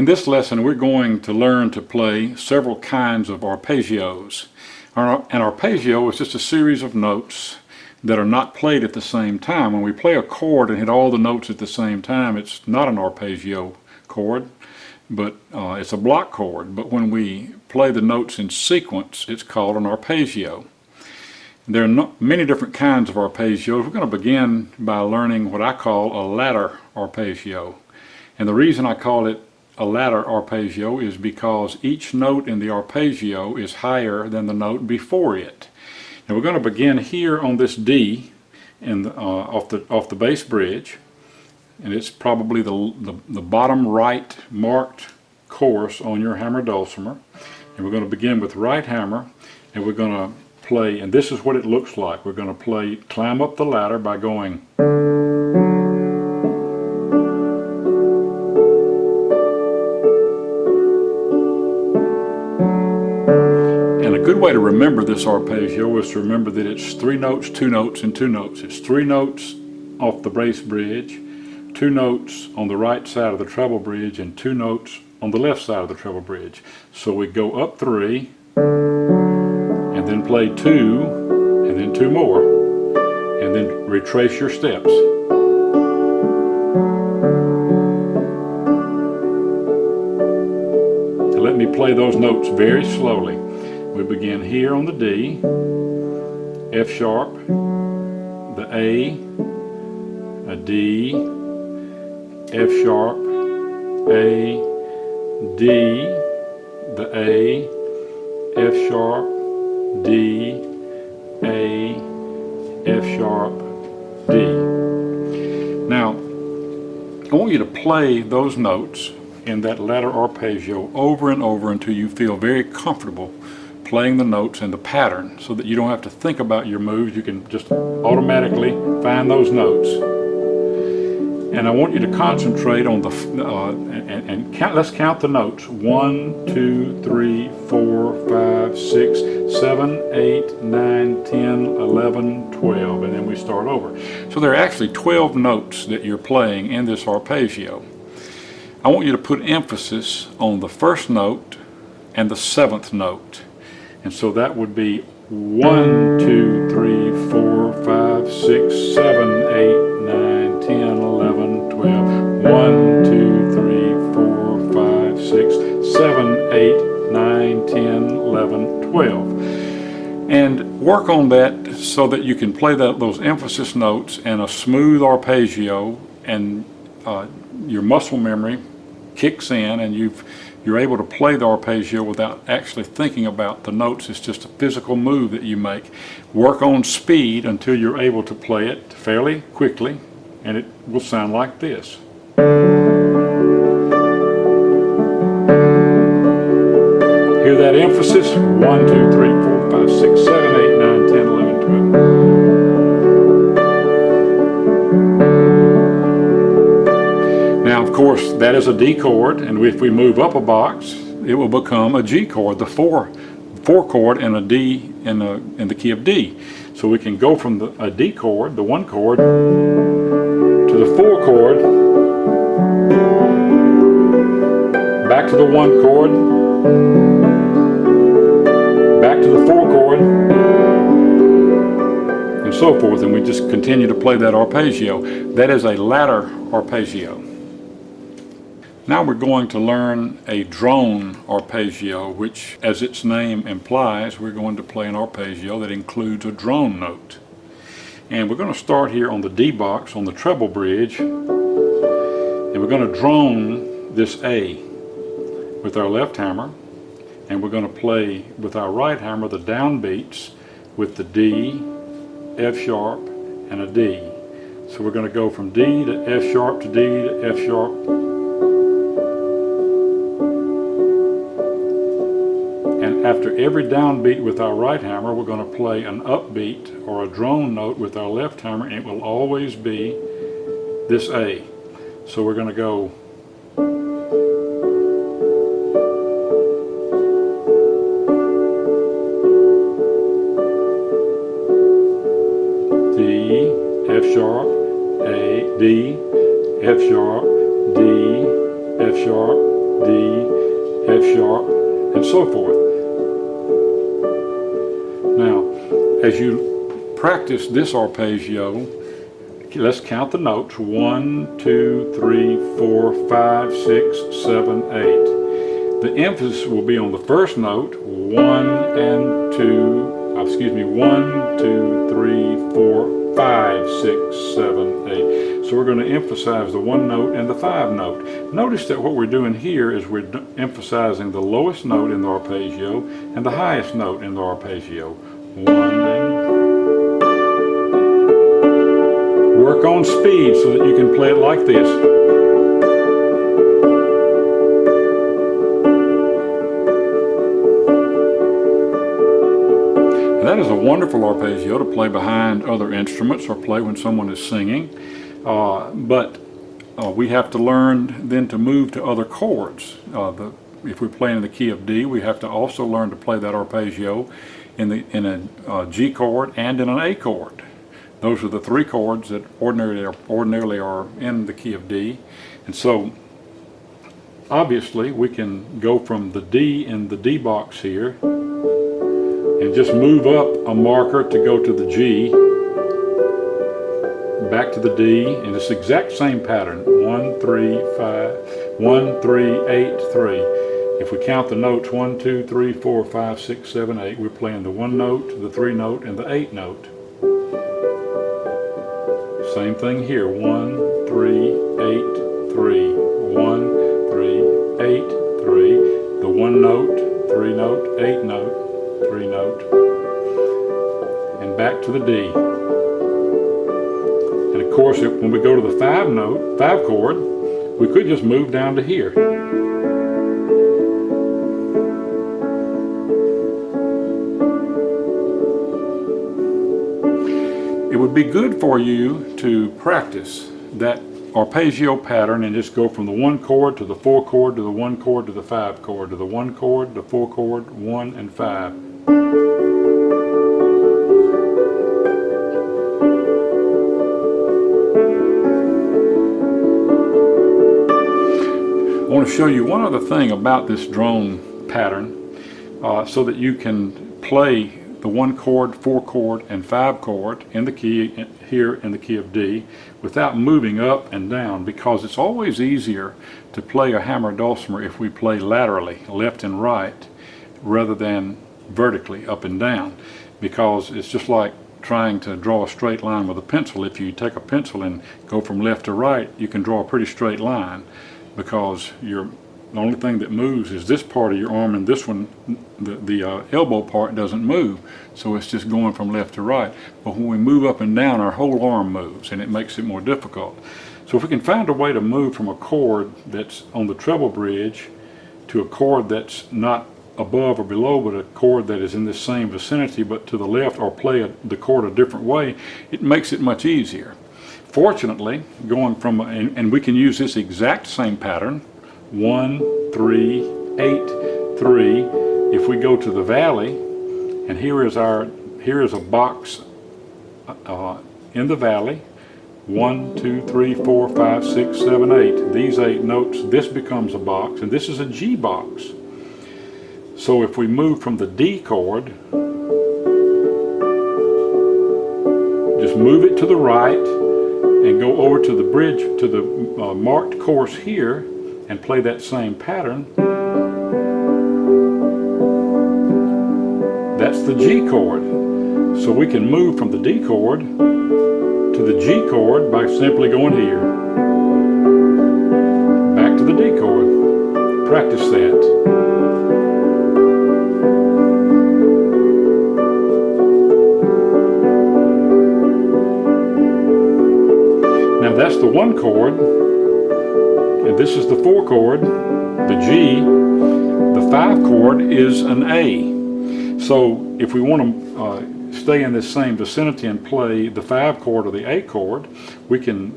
In this lesson, we're going to learn to play several kinds of arpeggios. An arpeggio is just a series of notes that are not played at the same time. When we play a chord and hit all the notes at the same time, it's not an arpeggio chord, but it's a block chord. But when we play the notes in sequence, it's called an arpeggio. There are many different kinds of arpeggios. We're going to begin by learning what I call a ladder arpeggio. And the reason I call it a ladder arpeggio is because each note in the arpeggio is higher than the note before it. And we're going to begin here on this D off the bass bridge, and it's probably the bottom right marked course on your hammer dulcimer. And we're going to begin with right hammer, and we're going to play, and this is what it looks like. We're going to climb up the ladder by going. And a good way to remember this arpeggio is to remember that it's 3 notes, 2 notes, and 2 notes. It's 3 notes off the bass bridge, 2 notes on the right side of the treble bridge, and 2 notes on the left side of the treble bridge. So we go up 3, and then play 2, and then 2 more, and then retrace your steps. And let me play those notes very slowly. We begin here on the D, F sharp, the A D, F sharp, A, D, the A, F sharp, D, A, F sharp, D. Now, I want you to play those notes in that ladder arpeggio over and over until you feel very comfortable playing the notes in the pattern, so that you don't have to think about your moves. You can just automatically find those notes. And I want you to concentrate on the count. Let's count the notes. 1, 2, 3, 4, 5, 6, 7, 8, 9, 10, 11, 12, and then we start over. So there are actually 12 notes that you're playing in this arpeggio. I want you to put emphasis on the first note and the 7th note. And so that would be 1, 2, 3, 4, 5, 6, 7, 8, 9, 10, 11, 12. 1, 2, 3, 4, 5, 6, 7, 8, 9, 10, 11, 12. And work on that so that you can play those emphasis notes in a smooth arpeggio, and your muscle memory kicks in, and you're able to play the arpeggio without actually thinking about the notes. It's just a physical move that you make. Work on speed until you're able to play it fairly quickly, and it will sound like this. Hear that emphasis? 1, 2, 3, 4, 5, 6, 7, 8, 9, 10, 11, 12. Now, of course, that is a D chord, and if we move up a box, it will become a G chord, the 4 chord, and a D in the key of D. So we can go from a D chord, the 1 chord, to the 4 chord, back to the 1 chord, back to the 4 chord, and so forth. And we just continue to play that arpeggio. That is a ladder arpeggio. Now we're going to learn a drone arpeggio, which, as its name implies, we're going to play an arpeggio that includes a drone note. And we're going to start here on the D box on the treble bridge, and we're going to drone this A with our left hammer, and we're going to play with our right hammer the downbeats with the D, F sharp, and a D. So we're going to go from D to F sharp to D to F sharp. And after every downbeat with our right hammer, we're going to play an upbeat or a drone note with our left hammer, and it will always be this A. So we're going to go D, F sharp, A, D, F sharp, D, F sharp, D, F sharp, and so forth. Now, as you practice this arpeggio, let's count the notes. 1, 2, 3, 4, 5, 6, 7, 8. The emphasis will be on the first note, 1 and 2, 1, 2, 3, 4, 5, 6, 7, 8. So we're going to emphasize the one note and the 5 note. Notice that what we're doing here is we're emphasizing the lowest note in the arpeggio and the highest note in the arpeggio. 1 and work on speed so that you can play it like this. And that is a wonderful arpeggio to play behind other instruments or play when someone is singing. But we have to learn then to move to other chords. If we're playing in the key of D, we have to also learn to play that arpeggio in a G chord and in an A chord. Those are the 3 chords that ordinarily are in the key of D. And so obviously we can go from the D in the D box here and just move up a marker to go to the G, back to the D, in this exact same pattern. 1, 3, 5, 1, 3, 8, 3. If we count the notes 1, 2, 3, 4, 5, 6, 7, 8, we're playing the 1 note, the 3 note, and the 8 note. Same thing here. 1, 3, 8, 3. 1, 3, 8, 3. The 1 note, 3 note, 8 note, 3 note, and back to the D. And of course, when we go to the 5 chord, we could just move down to here. It would be good for you to practice that arpeggio pattern and just go from the 1 chord to the 4 chord to the 1 chord to the 5 chord to the 1 chord, the 4 chord, 1 and 5. I want to show you one other thing about this drone pattern so that you can play the 1 chord, 4 chord, and 5 chord in the key here in the key of D without moving up and down, because it's always easier to play a hammer dulcimer if we play laterally, left and right, rather than vertically, up and down, because it's just like trying to draw a straight line with a pencil. If you take a pencil and go from left to right, you can draw a pretty straight line, because the only thing that moves is this part of your arm, and this one, the elbow part, doesn't move. So it's just going from left to right. But when we move up and down, our whole arm moves, and it makes it more difficult. So if we can find a way to move from a chord that's on the treble bridge to a chord that's not above or below, but a chord that is in the same vicinity but to the left, or play the chord a different way, it makes it much easier. Fortunately, going from, and we can use this exact same pattern, 1, 3, 8, 3. If we go to the valley, and here is a box in the valley, 1, 2, 3, 4, 5, 6, 7, 8. These 8 notes, this becomes a box, and this is a G box. So if we move from the D chord, just move it to the right and go over to the bridge, to the marked course here, and play that same pattern. That's the G chord. So we can move from the D chord to the G chord by simply going here. Back to the D chord. Practice that. Now that's the 1 chord, and this is the 4 chord, the G. The 5 chord is an A. So if we want to stay in this same vicinity and play the 5 chord or the A chord, we can,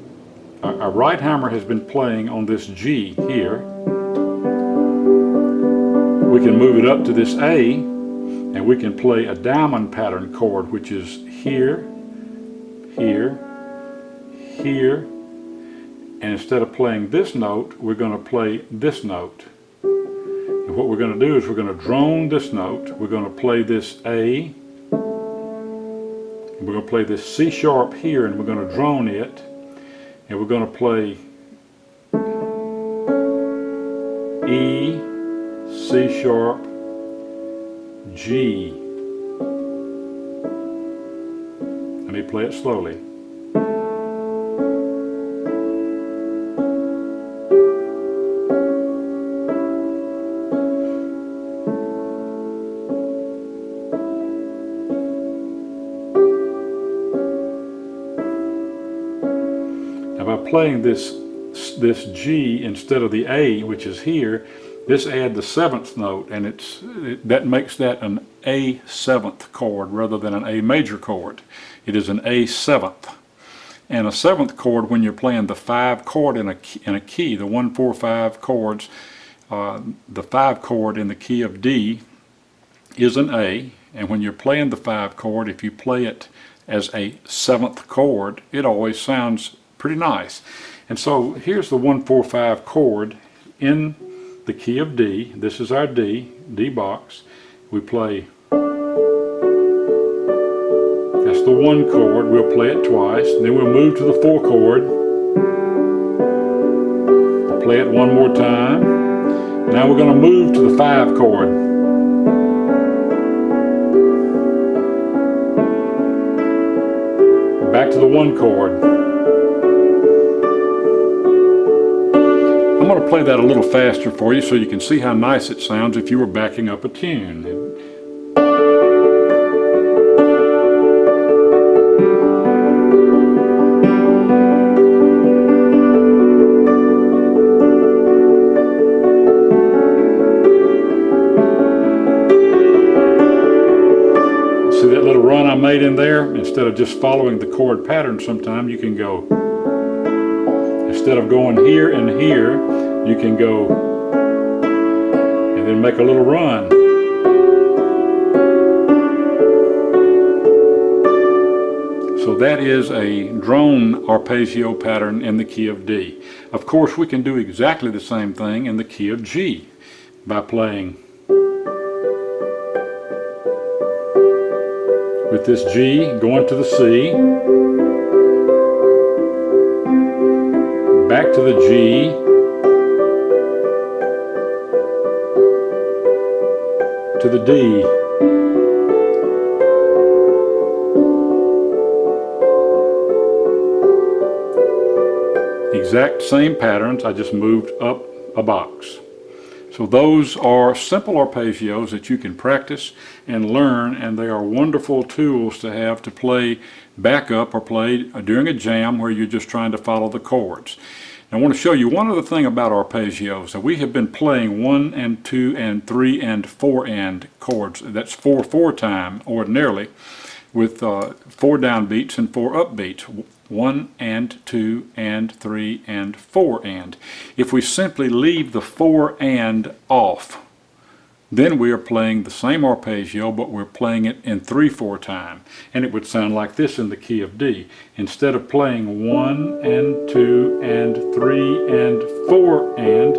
our right hammer has been playing on this G here. We can move it up to this A, and we can play a diamond pattern chord, which is here, here, here, and instead of playing this note, we're going to play this note. And what we're going to do is we're going to drone this note. We're going to play this A. We're going to play this C sharp here, and we're going to drone it. And we're going to play E, C sharp, G. Let me play it slowly. Now by playing this G instead of the A, which is here, this adds the 7th note, and that makes that an A 7th chord rather than an A major chord. It is an A 7th. And a 7th chord, when you're playing the 5 chord in a key, the 1, 4, 5 chords, the 5 chord in the key of D is an A, and when you're playing the 5 chord, if you play it as a 7th chord, it always sounds pretty nice. And so here's the 1, 4, 5 chord in the key of D. This is our D box. We play, that's the 1 chord. We'll play it twice, and then we'll move to the 4 chord. We'll play it one more time. Now we're going to move to the 5 chord. Back to the 1 chord. I'm going to play that a little faster for you so you can see how nice it sounds if you were backing up a tune. See that little run I made in there? Instead of just following the chord pattern sometime, you can go, instead of going here and here, you can go and then make a little run. So that is a drone arpeggio pattern in the key of D. Of course, we can do exactly the same thing in the key of G by playing with this G, going to the C, back to the G, to the D, exact same patterns, I just moved up a box. So those are simple arpeggios that you can practice and learn, and they are wonderful tools to have to play backup or play during a jam where you're just trying to follow the chords. I want to show you one other thing about arpeggios. So we have been playing 1 and 2 and 3 and 4 and chords. That's 4/4 time ordinarily, with 4 downbeats and 4 upbeats. 1 and 2 and 3 and 4 and. If we simply leave the 4 and off, then we are playing the same arpeggio, but we're playing it in 3/4 time. And it would sound like this in the key of D. Instead of playing 1 and 2 and 3 and 4 and,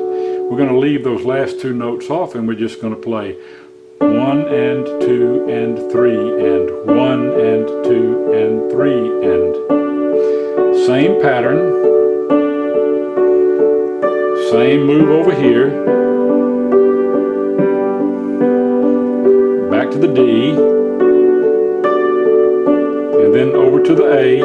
we're going to leave those last 2 notes off, and we're just going to play 1 and 2 and 3 and 1 and 2 and 3 and. Same pattern, same move over here, back to the D, and then over to the A,